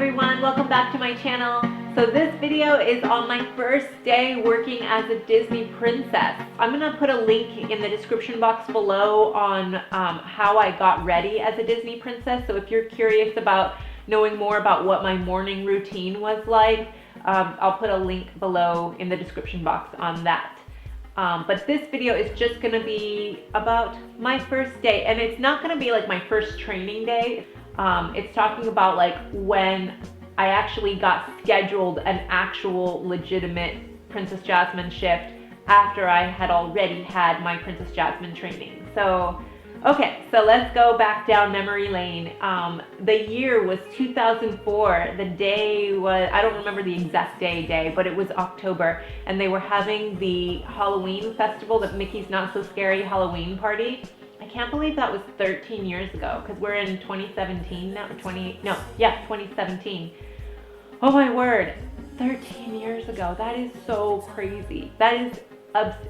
everyone, welcome back to my channel. So this video is on my first day working as a Disney princess. I'm gonna put a link in the description box below on how I got ready as a Disney princess. So if you're curious about knowing more about what my morning routine was like, I'll put a link below in the description box on that. But this video is just gonna be about my first day, and it's not gonna be like my first training day. It's talking about like when I actually got scheduled an actual legitimate Princess Jasmine shift after I had already had my Princess Jasmine training. So, okay, so let's go back down memory lane. The year was 2004. The day was, I don't remember the exact day, but it was October, and they were having the Halloween festival, the Mickey's Not So Scary Halloween party. I can't believe that was 13 years ago, because we're in 2017 now, 2017. Oh my word, 13 years ago. That is so crazy. That is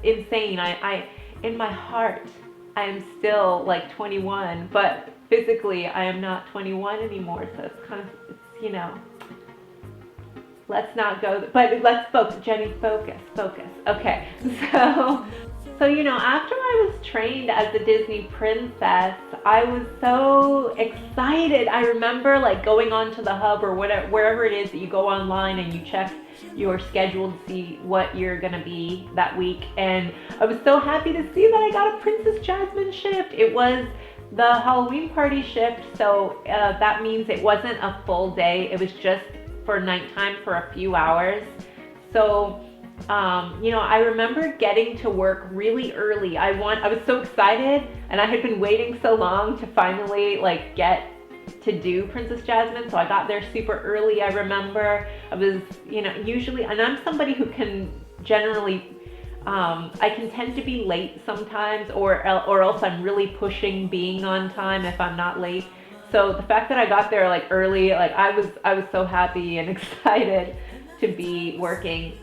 insane. I in my heart, I am still like 21, but physically I am not 21 anymore, so it's kind of, you know, let's not go, but let's focus, Jenny, focus. Okay, so, you know, after I was trained as a Disney princess, I was so excited. I remember like going onto the hub or whatever, wherever it is that you go online and you check your schedule to see what you're gonna be that week. And I was so happy to see that I got a Princess Jasmine shift. It was the Halloween party shift, so that means it wasn't a full day. It was just for nighttime for a few hours. So, you know, I remember getting to work really early. I was so excited, and I had been waiting so long to finally like get to do Princess Jasmine, so I got there super early. I remember I was, you know, usually, and I'm somebody who can generally, I can tend to be late sometimes, or else I'm really pushing being on time if I'm not late. So the fact that I got there like early, like I was so happy and excited to be working.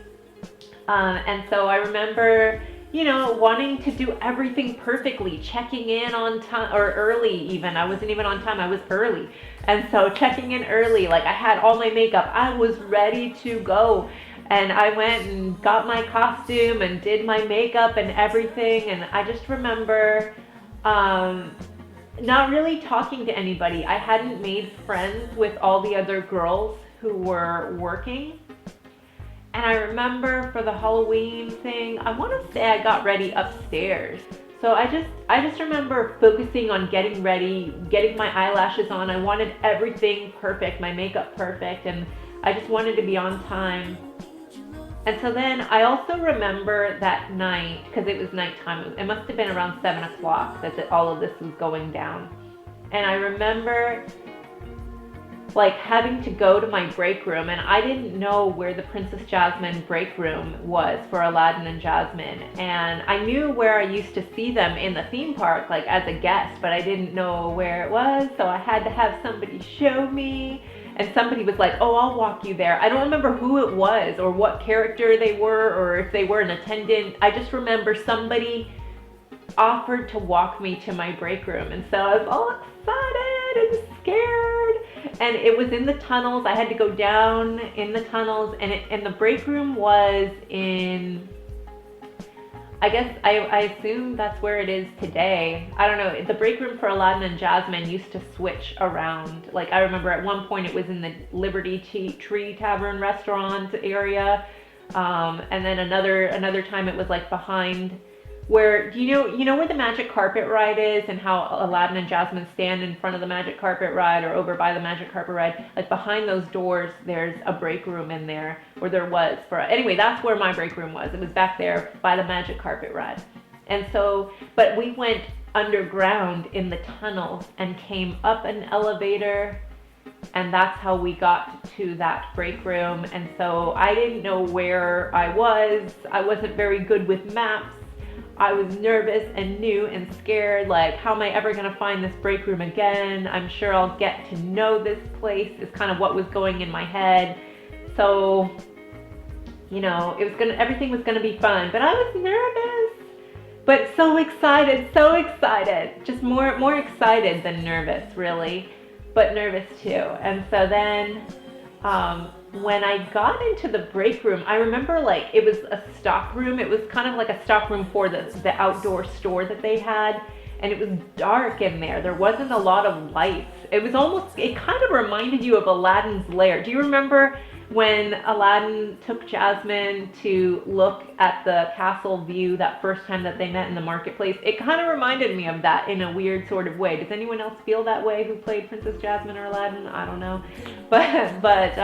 And so I remember, you know, wanting to do everything perfectly, checking in on time, or early even. I wasn't even on time, I was early. And so checking in early, like I had all my makeup, I was ready to go. And I went and got my costume and did my makeup and everything. And I just remember not really talking to anybody. I hadn't made friends with all the other girls who were working. And I remember for the Halloween thing, I want to say I got ready upstairs. So I just remember focusing on getting ready, getting my eyelashes on. I wanted everything perfect, my makeup perfect, and I just wanted to be on time. And so then I also remember that night, because it was nighttime, it must have been around 7 o'clock that all of this was going down. And I remember like having to go to my break room, and I didn't know where the Princess Jasmine break room was for Aladdin and Jasmine. And I knew where I used to see them in the theme park, like as a guest, but I didn't know where it was. So I had to have somebody show me, and somebody was like, oh, I'll walk you there. I don't remember who it was or what character they were or if they were an attendant. I just remember somebody offered to walk me to my break room. And so I was all excited and scared. And it was in the tunnels. I had to go down in the tunnels, and the break room was in, I guess, I assume that's where it is today. I don't know. The break room for Aladdin and Jasmine used to switch around. Like I remember at one point it was in the Liberty Tree Tavern restaurant area. And then another time it was like behind where, you know where the magic carpet ride is, and how Aladdin and Jasmine stand in front of the magic carpet ride or over by the magic carpet ride, like behind those doors there's a break room in there, or there was, anyway, that's where my break room was. It was back there by the magic carpet ride. And so, but we went underground in the tunnels and came up an elevator, and that's how we got to that break room. And so I didn't know where I was. I wasn't very good with maps. I was nervous and new and scared, like, how am I ever gonna find this break room again? I'm sure I'll get to know this place, is kind of what was going in my head. So, you know, everything was gonna be fun, but I was nervous, but so excited, just more excited than nervous, really, but nervous too. And so then when I got into the break room, I remember like it was a stock room. It was kind of like a stock room for the outdoor store that they had. And it was dark in there. There wasn't a lot of lights. It was almost, it kind of reminded you of Aladdin's lair. Do you remember when Aladdin took Jasmine to look at the castle view that first time that they met in the marketplace? It kind of reminded me of that in a weird sort of way. Does anyone else feel that way who played Princess Jasmine or Aladdin? I don't know. But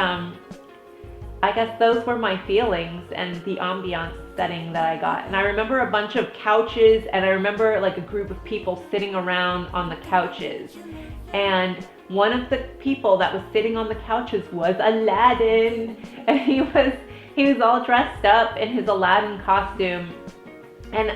I guess those were my feelings and the ambiance setting that I got. And I remember a bunch of couches, and I remember like a group of people sitting around on the couches. And one of the people that was sitting on the couches was Aladdin, and he was all dressed up in his Aladdin costume. And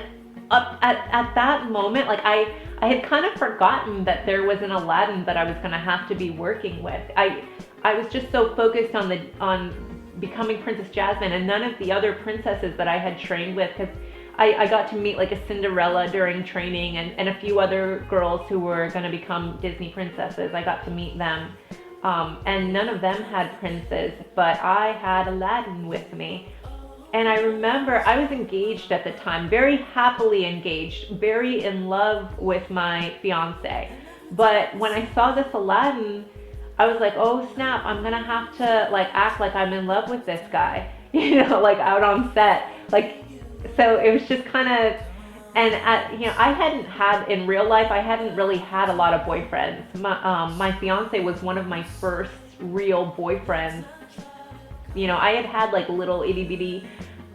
up at that moment, like I had kind of forgotten that there was an Aladdin that I was gonna have to be working with. I was just so focused on becoming Princess Jasmine and none of the other princesses that I had trained with, because I got to meet like a Cinderella during training and a few other girls who were going to become Disney princesses. I got to meet them, and none of them had princes, but I had Aladdin with me. And I remember I was engaged at the time, very happily engaged, very in love with my fiance. But when I saw this Aladdin, I was like, oh snap, I'm gonna have to like act like I'm in love with this guy, like out on set. Like, so it was just kind of, and I hadn't had, in real life, I hadn't really had a lot of boyfriends. My fiance was one of my first real boyfriends. I had had like little itty bitty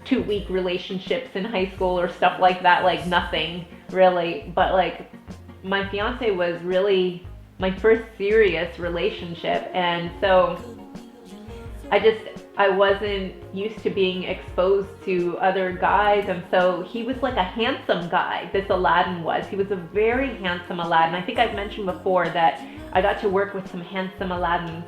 2-week relationships in high school or stuff like that, like nothing really. But like my fiance was really my first serious relationship, and so I wasn't used to being exposed to other guys, and so he was like a handsome guy, this Aladdin was. He was a very handsome Aladdin. I think I've mentioned before that I got to work with some handsome Aladdins,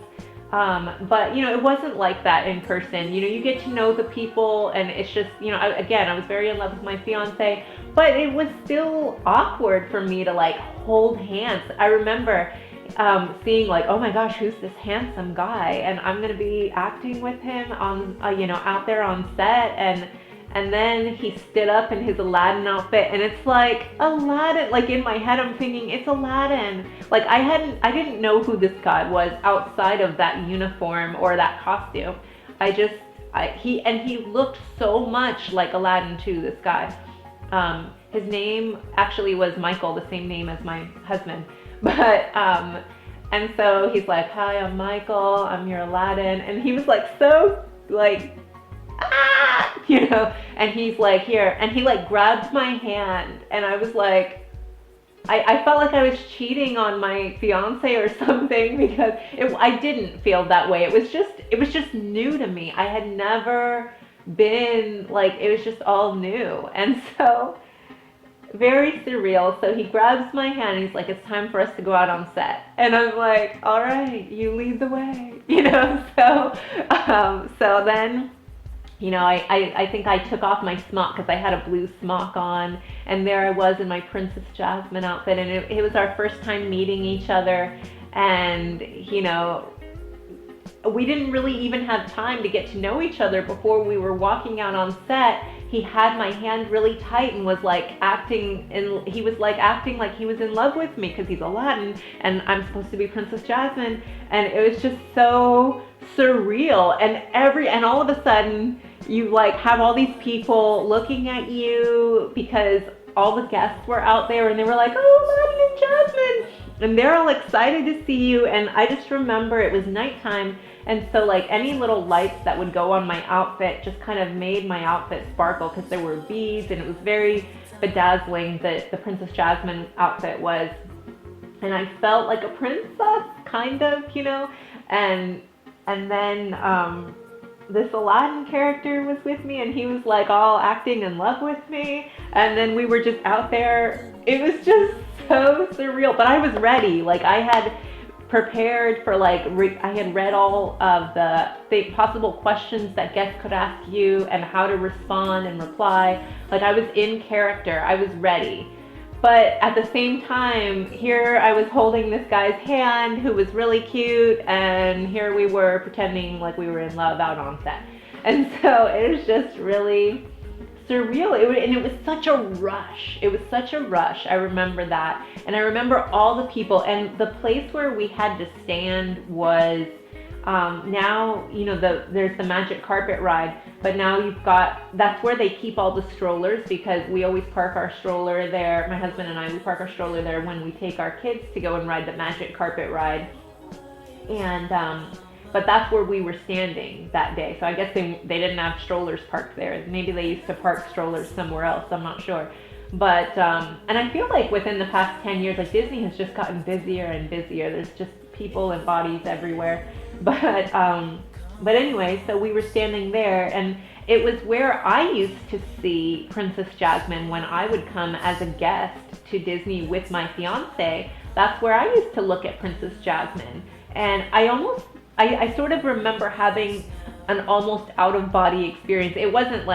but it wasn't like that in person. You get to know the people, and it's just, I was very in love with my fiance, but it was still awkward for me to like hold hands. I remember seeing like, oh my gosh, who's this handsome guy, and I'm gonna be acting with him on out there on set, and then he stood up in his Aladdin outfit, and it's like Aladdin, like in my head I'm thinking it's Aladdin. Like I didn't know who this guy was outside of that uniform or that costume. He looked so much like Aladdin too, this guy. His name actually was Michael, the same name as my husband. But, and so he's like, hi, I'm Michael, I'm your Aladdin. And he was like, so like, and he's like, here. And he like grabbed my hand, and I was like, I felt like I was cheating on my fiance or something, because I didn't feel that way. It was just new to me. I had never been like, it was just all new. And so very surreal. So he grabs my hand and he's like, it's time for us to go out on set. And I'm like, all right, you lead the way, so then, I think I took off my smock, because I had a blue smock on, and there I was in my Princess Jasmine outfit, and it was our first time meeting each other, and we didn't really even have time to get to know each other before we were walking out on set. He had my hand really tight and was like acting like he was in love with me, because he's Aladdin and I'm supposed to be Princess Jasmine, and it was just so surreal. And all of a sudden you like have all these people looking at you, because all the guests were out there and they were like, oh, Aladdin and Jasmine, and they're all excited to see you. And I just remember it was nighttime, and so like any little lights that would go on my outfit just kind of made my outfit sparkle, because there were beads, and it was very bedazzling, the Princess Jasmine outfit was. And I felt like a princess, kind of, and then this Aladdin character was with me, and he was like all acting in love with me, and then we were just out there. It was just so surreal, but I was ready. Like I had prepared for I had read all of the possible questions that guests could ask you and how to respond and reply. Like I was in character, I was ready. But at the same time, here I was holding this guy's hand who was really cute, and here we were pretending like we were in love out on set. And so it was just really surreal. And it was such a rush. It was such a rush. I remember that. And I remember all the people. And the place where we had to stand was now, you know, there's the magic carpet ride, but now you've got, that's where they keep all the strollers, because we always park our stroller there. My husband and I, we park our stroller there when we take our kids to go and ride the magic carpet ride. And but that's where we were standing that day. So I guess they didn't have strollers parked there. Maybe they used to park strollers somewhere else. I'm not sure. But and I feel like within the past 10 years, like Disney has just gotten busier and busier. There's just people and bodies everywhere. But anyway, so we were standing there, and it was where I used to see Princess Jasmine when I would come as a guest to Disney with my fiance. That's where I used to look at Princess Jasmine. And I sort of remember having an almost out of body experience. It wasn't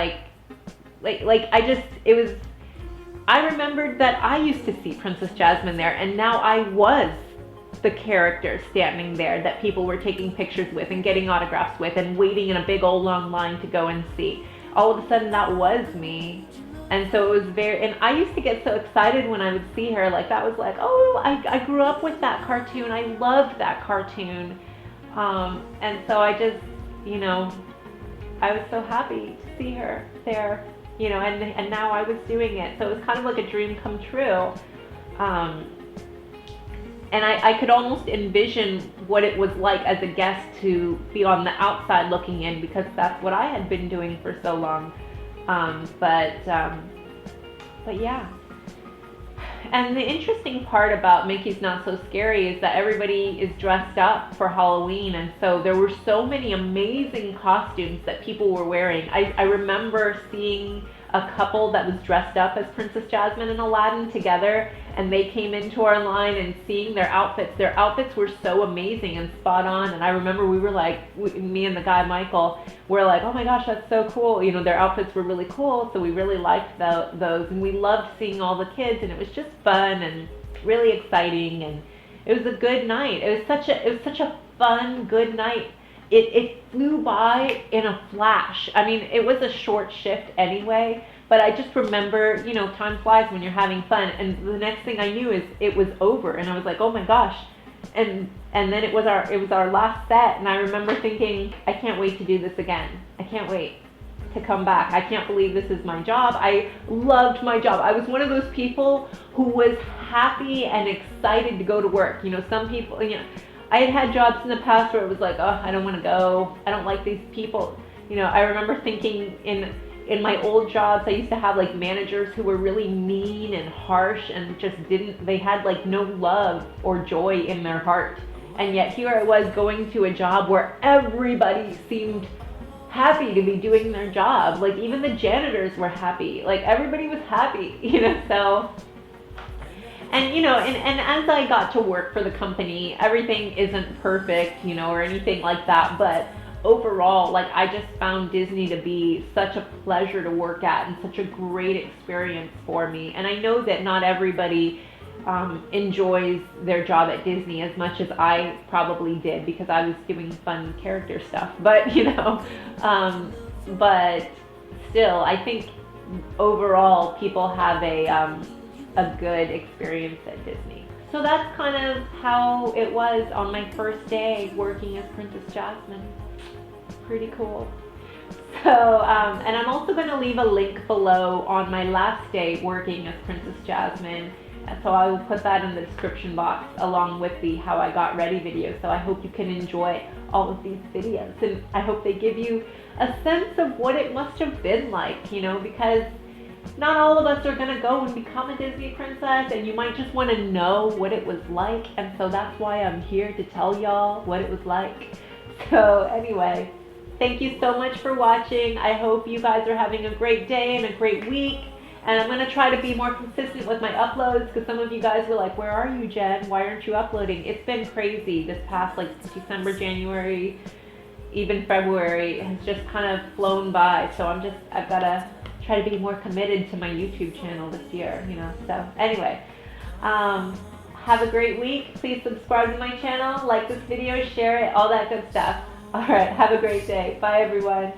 I remembered that I used to see Princess Jasmine there, and now I was the character standing there that people were taking pictures with and getting autographs with and waiting in a big old long line to go and see. All of a sudden that was me. And so it was and I used to get so excited when I would see her. Like, that was like, oh, I grew up with that cartoon. I loved that cartoon. And so I just, you know, I was so happy to see her there, you know, and now I was doing it. So it was kind of like a dream come true. And I could almost envision what it was like as a guest to be on the outside looking in, because that's what I had been doing for so long. But yeah. And the interesting part about Mickey's Not So Scary is that everybody is dressed up for Halloween, and so there were so many amazing costumes that people were wearing. I remember seeing a couple that was dressed up as Princess Jasmine and Aladdin together, and they came into our line, and seeing their outfits. Their outfits were so amazing and spot on, and I remember we were like, me and the guy Michael were like, oh my gosh, that's so cool. You know, their outfits were really cool, so we really liked those, and we loved seeing all the kids, and it was just fun and really exciting, and it was a good night. It was such a fun, good night. It flew by in a flash. I mean, it was a short shift anyway, but I just remember, you know, time flies when you're having fun, and the next thing I knew is it was over, and I was like, oh my gosh. And then it was our last set, and I remember thinking, I can't wait to do this again. I can't wait to come back. I can't believe this is my job. I loved my job. I was one of those people who was happy and excited to go to work. You know, some people, you know, I had had jobs in the past where it was like, oh, I don't want to go. I don't like these people. You know, I remember thinking in my old jobs, I used to have like managers who were really mean and harsh and just they had like no love or joy in their heart. And yet here I was going to a job where everybody seemed happy to be doing their job. Like, even the janitors were happy. Like, everybody was happy, you know, so. And, you know, and as I got to work for the company, everything isn't perfect, you know, or anything like that, but overall, like, I just found Disney to be such a pleasure to work at and such a great experience for me. And I know that not everybody enjoys their job at Disney as much as I probably did, because I was doing fun character stuff, but, you know, but still, I think overall people have a good experience at Disney. So that's kind of how it was on my first day working as Princess Jasmine. Pretty cool. So, and I'm also going to leave a link below on my last day working as Princess Jasmine. So I will put that in the description box along with the how I got ready video. So I hope you can enjoy all of these videos, and I hope they give you a sense of what it must have been like, you know, because not all of us are going to go and become a Disney princess, and you might just want to know what it was like, and so that's why I'm here to tell y'all what it was like. So anyway, thank you so much for watching. I hope you guys are having a great day and a great week, and I'm going to try to be more consistent with my uploads, because some of you guys were like, where are you, Jen? Why aren't you uploading? It's been crazy this past, like, December, January, even February has just kind of flown by, so I've got to try to be more committed to my YouTube channel this year, you know. So anyway, have a great week. Please subscribe to my channel, like this video, share it, all that good stuff. All right, have a great day. Bye, everyone.